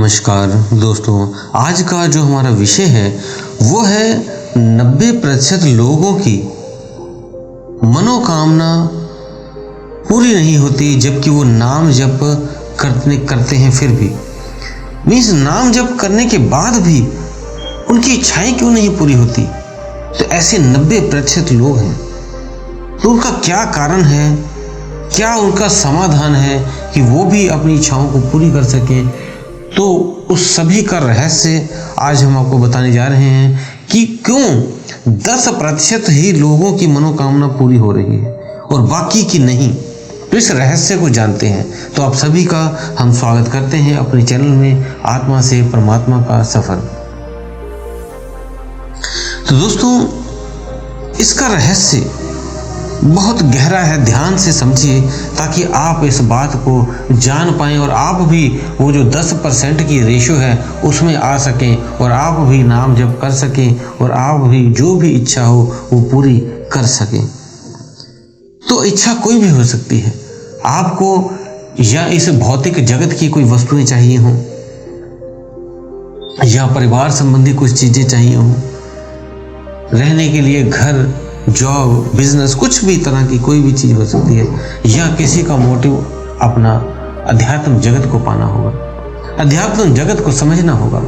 नमस्कार दोस्तों, आज का जो हमारा विषय है वो है 90% लोगों की मनोकामना पूरी नहीं होती जबकि वो नाम जप करते हैं। फिर भी मीन्स नाम जप करने के बाद भी उनकी इच्छाएं क्यों नहीं पूरी होती। तो ऐसे 90% लोग हैं, तो उनका क्या कारण है, क्या उनका समाधान है कि वो भी अपनी इच्छाओं को पूरी कर सकें। तो उस सभी का रहस्य आज हम आपको बताने जा रहे हैं कि क्यों 10% ही लोगों की मनोकामना पूरी हो रही है और बाकी की नहीं। तो इस रहस्य को जानते हैं। तो आप सभी का हम स्वागत करते हैं अपने चैनल में आत्मा से परमात्मा का सफर। तो दोस्तों, इसका रहस्य बहुत गहरा है, ध्यान से समझिए ताकि आप इस बात को जान पाएं और आप भी वो जो 10% की रेशो है उसमें आ सकें और आप भी नाम जप कर सकें और आप भी जो भी इच्छा हो वो पूरी कर सकें। तो इच्छा कोई भी हो सकती है, आपको या इस भौतिक जगत की कोई वस्तुएं चाहिए हों या परिवार संबंधी कुछ चीजें चाहिए हों, रहने के लिए घर, जॉब, बिजनेस, कुछ भी तरह की कोई भी चीज हो सकती है, या किसी का मोटिव अपना अध्यात्म जगत को पाना होगा, अध्यात्म जगत को समझना होगा।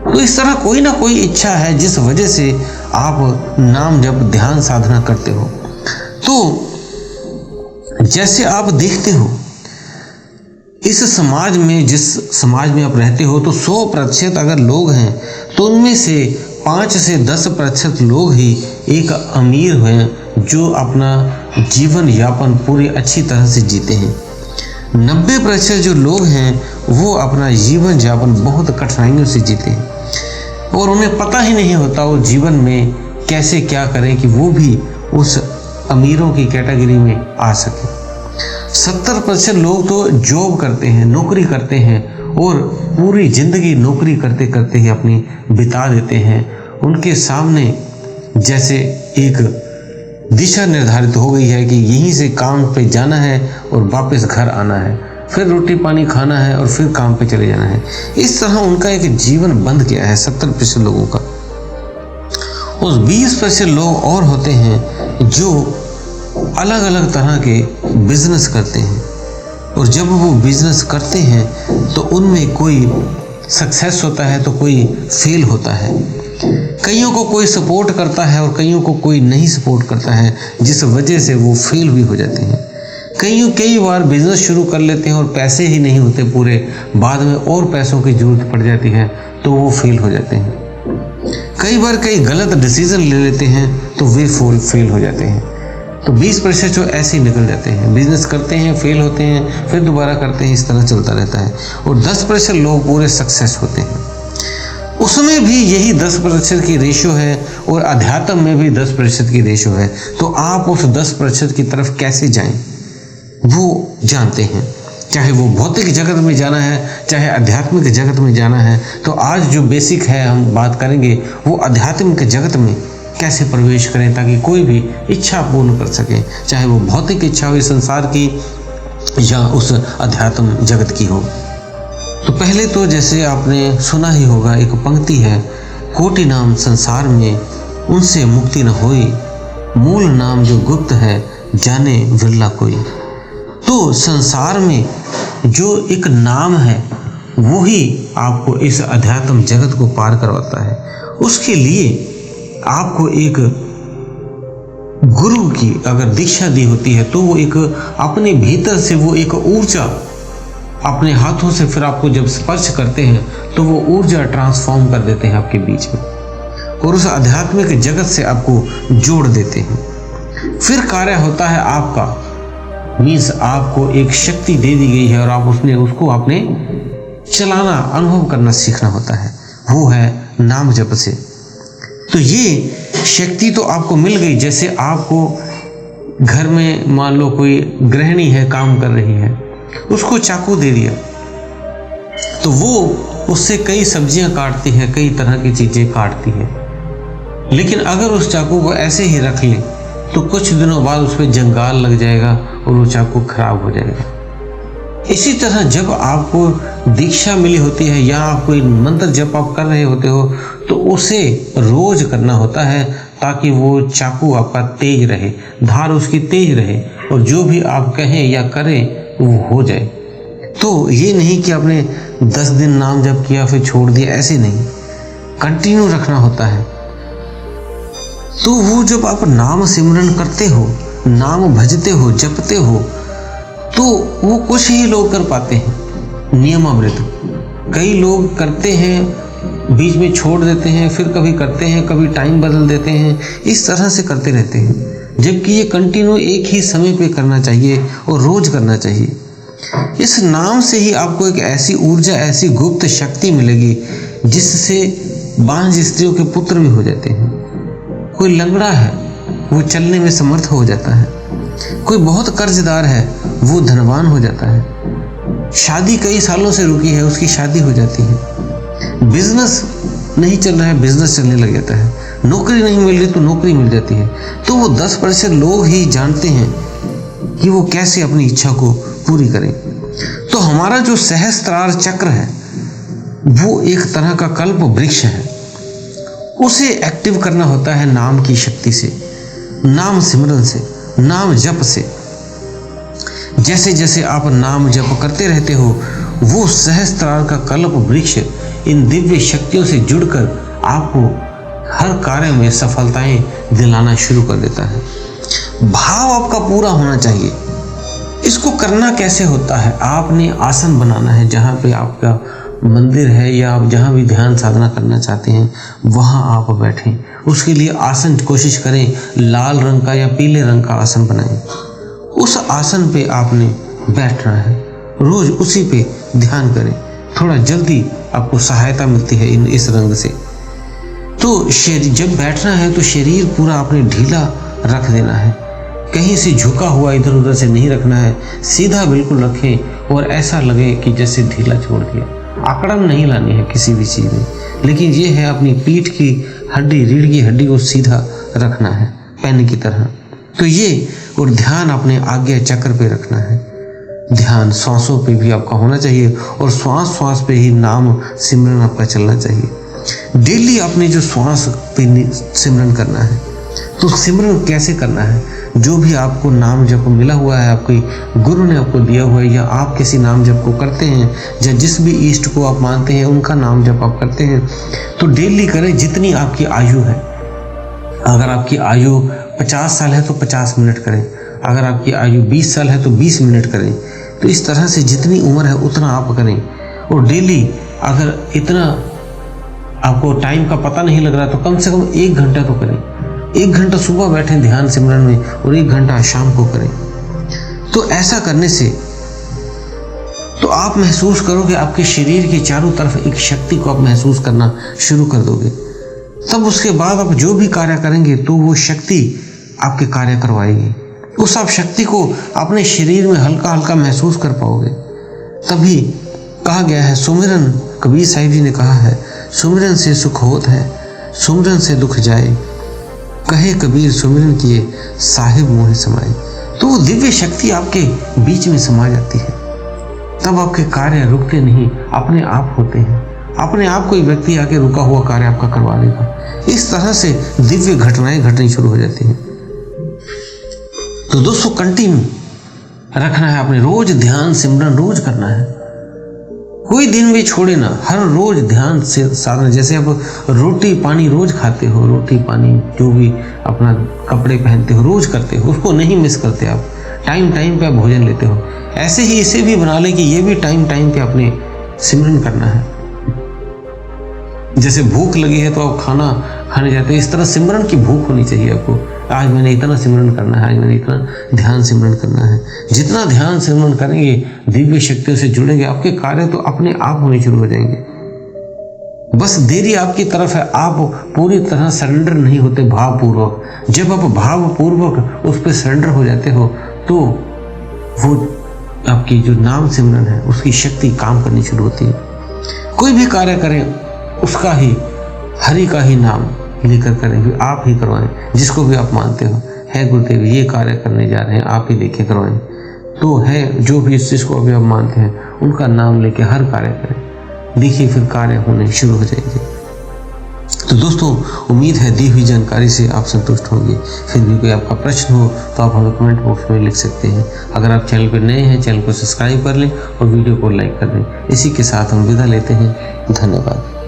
तो इस तरह कोई ना कोई इच्छा है जिस वजह से आप नाम जप ध्यान साधना करते हो। तो जैसे आप देखते हो इस समाज में, जिस समाज में आप रहते हो, तो 100% अगर लोग हैं तो उनमें से 5 से 10% लोग ही एक अमीर हैं जो अपना जीवन यापन पूरी अच्छी तरह से जीते हैं। 90% जो लोग हैं वो अपना जीवन यापन बहुत कठिनाइयों से जीते हैं और उन्हें पता ही नहीं होता वो जीवन में कैसे क्या करें कि वो भी उस अमीरों की कैटेगरी में आ सके। 70% लोग तो जॉब करते हैं, नौकरी करते हैं और पूरी जिंदगी नौकरी करते करते ही अपनी बिता देते हैं। उनके सामने जैसे एक दिशा निर्धारित हो गई है कि यहीं से काम पे जाना है और वापस घर आना है, फिर रोटी पानी खाना है और फिर काम पे चले जाना है। इस तरह उनका एक जीवन बंध गया है 70% लोगों का। उस 20% लोग और होते हैं जो अलग अलग तरह के बिजनेस करते हैं और जब वो बिजनेस करते हैं तो उनमें कोई सक्सेस होता है तो कोई फेल होता है। कईयों को कोई सपोर्ट करता है और कईयों को कोई नहीं सपोर्ट करता है, जिस वजह से वो फेल भी हो जाते हैं। कई बार बिजनेस शुरू कर लेते हैं और पैसे ही नहीं होते पूरे, बाद में और पैसों की जरूरत पड़ जाती है तो वो फेल हो जाते हैं। कई बार कई गलत डिसीजन ले लेते हैं तो वे फेल हो जाते हैं। तो 20% जो ऐसे ही निकल जाते हैं, बिजनेस करते हैं, फेल होते हैं, फिर दोबारा करते हैं, इस तरह चलता रहता है। और 10% लोग पूरे सक्सेस होते हैं, उसमें भी यही 10% की रेशो है और अध्यात्म में भी 10% की रेशो है। तो आप उस 10% की तरफ कैसे जाएं वो जानते हैं, चाहे वो भौतिक जगत में जाना है चाहे आध्यात्मिक जगत में जाना है। तो आज जो बेसिक है हम बात करेंगे वो आध्यात्मिक जगत में कैसे प्रवेश करें ताकि कोई भी इच्छा पूर्ण कर सके, चाहे वो भौतिक इच्छा हो इस संसार की या उस अध्यात्म जगत की हो। तो पहले तो जैसे आपने सुना ही होगा, एक पंक्ति है, कोटि नाम संसार में उनसे मुक्ति न होई, मूल नाम जो गुप्त है जाने विरला कोई। तो संसार में जो एक नाम है वो ही आपको इस अध्यात्म जगत को पार करवाता है। उसके लिए आपको एक गुरु की अगर दीक्षा दी होती है तो वो एक अपने भीतर से वो एक ऊर्जा अपने हाथों से फिर आपको जब स्पर्श करते हैं तो वो ऊर्जा ट्रांसफॉर्म कर देते हैं आपके बीच में और उस आध्यात्मिक जगत से आपको जोड़ देते हैं। फिर कार्य होता है आपका, मीन्स आपको एक शक्ति दे दी गई है और आप उसको आपने चलाना, अनुभव करना सीखना होता है, वो है नाम जप से। तो ये शक्ति तो आपको मिल गई। जैसे आपको घर में मान लो कोई गृहिणी है, काम कर रही है, उसको चाकू दे दिया तो वो उससे कई सब्जियां काटती है, कई तरह की चीजें काटती है। लेकिन अगर उस चाकू को ऐसे ही रख ले तो कुछ दिनों बाद उस पर जंगाल लग जाएगा और वो चाकू खराब हो जाएगा। इसी तरह जब आपको दीक्षा मिली होती है या आप कोई मंत्र जब आप कर रहे होते हो तो उसे रोज करना होता है, ताकि वो चाकू आपका तेज रहे, धार उसकी तेज रहे और जो भी आप कहें या करें वो हो जाए। तो ये नहीं कि आपने 10 दिन नाम जप किया फिर छोड़ दिया, ऐसे नहीं, कंटिन्यू रखना होता है। तो वो जब आप नाम सिमरन करते हो, नाम भजते हो, जपते हो, तो वो कुछ ही लोग कर पाते हैं नियमावृत। कई लोग करते हैं, बीच में छोड़ देते हैं, फिर कभी करते हैं, कभी टाइम बदल देते हैं, इस तरह से करते रहते हैं। जबकि ये कंटिन्यू एक ही समय पे करना चाहिए और रोज करना चाहिए। इस नाम से ही आपको एक ऐसी ऊर्जा, ऐसी गुप्त शक्ति मिलेगी जिससे बांझ स्त्रियों के पुत्र भी हो जाते हैं। कोई लंगड़ा है वो चलने में समर्थ हो जाता है, कोई बहुत कर्जदार है वो धनवान हो जाता है, शादी कई सालों से रुकी है उसकी शादी हो जाती है, बिजनेस नहीं चल रहा है बिजनेस चलने लग जाता है, नौकरी नहीं मिल रही तो नौकरी मिल जाती है। तो वो 10% लोग ही जानते हैं कि वो कैसे अपनी इच्छा को पूरी करें। तो हमारा जो सहस्त्रार चक्र है वो एक तरह का कल्प वृक्ष है, उसे एक्टिव करना होता है नाम की शक्ति से, नाम सिमरन से, नाम जप से। जैसे जैसे आप नाम जप करते रहते हो वो सहस्त्रार का कल्प वृक्ष इन दिव्य शक्तियों से जुड़कर आपको हर कार्य में सफलताएं दिलाना शुरू कर देता है। भाव आपका पूरा होना चाहिए। इसको करना कैसे होता है? आपने आसन बनाना है, जहाँ पे आपका मंदिर है या आप जहाँ भी ध्यान साधना करना चाहते हैं वहाँ आप बैठें। उसके लिए आसन कोशिश करें लाल रंग का या पीले रंग का आसन बनाएं। उस आसन पे आपने बैठना है, रोज उसी पे ध्यान करें। थोड़ा जल्दी आपको सहायता मिलती है इस रंग से। तो शरीर जब बैठना है तो शरीर पूरा आपने ढीला रख देना है, कहीं से झुका हुआ इधर उधर से नहीं रखना है, सीधा बिल्कुल रखें और ऐसा लगे कि जैसे ढीला छोड़ दिया। आकड़न नहीं लानी है किसी भी चीज़ में, लेकिन ये है अपनी पीठ की हड्डी, रीढ़ की हड्डी को सीधा रखना है पेन की तरह। तो ये और ध्यान अपने आज्ञा चक्र पे रखना है। ध्यान सांसों पे भी आपका होना चाहिए और श्वास श्वास पे ही नाम सिमरन आपका चलना चाहिए। डेली आपने जो श्वास पे सिमरन करना है, तो सिमरन कैसे करना है? जो भी आपको नाम जप मिला हुआ है, आपके गुरु ने आपको दिया हुआ है, या आप किसी नाम जप को करते हैं, या जिस भी इष्ट को आप मानते हैं उनका नाम जप आप करते हैं, तो डेली करें जितनी आपकी आयु है। अगर आपकी आयु 50 साल है तो 50 मिनट करें, अगर आपकी आयु 20 साल है तो 20 मिनट करें। तो इस तरह से जितनी उम्र है उतना आप करें। और डेली अगर इतना आपको टाइम का पता नहीं लग रहा तो कम से कम 1 घंटा तो करें। 1 घंटा सुबह बैठें ध्यान सिमरन में और 1 घंटा शाम को करें। तो ऐसा करने से तो आप महसूस करोगे आपके शरीर के चारों तरफ एक शक्ति को आप महसूस करना शुरू कर दोगे। तब उसके बाद आप जो भी कार्य करेंगे तो वो शक्ति आपके कार्य करवाएगी। उस आप शक्ति को अपने शरीर में हल्का हल्का महसूस कर पाओगे। तभी कहा गया है सुमिरन, कबीर साहिब जी ने कहा है, सुमिरन से सुख होत है, सुमिरन से दुख जाए, कहे कबीर सुमिरन किए साहिब मोहे समाए। तो वो दिव्य शक्ति आपके बीच में समा जाती है। तब आपके कार्य रुकते नहीं, अपने आप होते हैं। अपने आप कोई व्यक्ति आके रुका हुआ कार्य आपका करवा लेगा। इस तरह से दिव्य घटनाएं घटनी शुरू हो जाती हैं। तो दोस्तों कंटिन्यू रखना है, अपने रोज ध्यान सिमरन रोज करना है, कोई दिन भी छोड़े ना। हर रोज ध्यान से साधना, जैसे आप रोटी पानी रोज खाते हो, रोटी पानी जो भी अपना कपड़े पहनते हो रोज करते हो, उसको नहीं मिस करते आप, टाइम टाइम पे आप भोजन लेते हो। ऐसे ही इसे भी बना ले कि ये भी टाइम टाइम पे अपने सिमरन करना है। जैसे भूख लगी है तो आप खाना खाने जाते हैं, इस तरह सिमरन की भूख होनी चाहिए आपको। आज मैंने इतना सिमरन करना है, आज मैंने इतना ध्यान सिमरन करना है। जितना ध्यान सिमरन करेंगे, दिव्य शक्तियों से जुड़ेंगे, आपके कार्य तो अपने आप होने शुरू हो जाएंगे। बस देरी आपकी तरफ है, आप पूरी तरह सरेंडर नहीं होते भावपूर्वक। जब आप भावपूर्वक उस पर सरेंडर हो जाते हो तो वो आपकी जो नाम सिमरन है उसकी शक्ति काम करनी शुरू होती है। कोई भी कार्य करें उसका ही, हरि का ही नाम लेकर करें, फिर आप ही करवाएं। जिसको भी आप मानते हो, है गुरुदेव ये कार्य करने जा रहे हैं, आप ही लेके करवाएं। तो है जो भी इस चीज़ को अभी आप मानते हैं उनका नाम लेके हर कार्य करें, देखिए फिर कार्य होने शुरू हो जाएंगे। तो दोस्तों, उम्मीद है दी हुई जानकारी से आप संतुष्ट होंगे। फिर भी कोई आपका प्रश्न हो तो आप हमें कमेंट बॉक्स में लिख सकते हैं। अगर आप चैनल पर नए हैं, चैनल को सब्सक्राइब कर लें और वीडियो को लाइक कर दें। इसी के साथ हम विदा लेते हैं। धन्यवाद।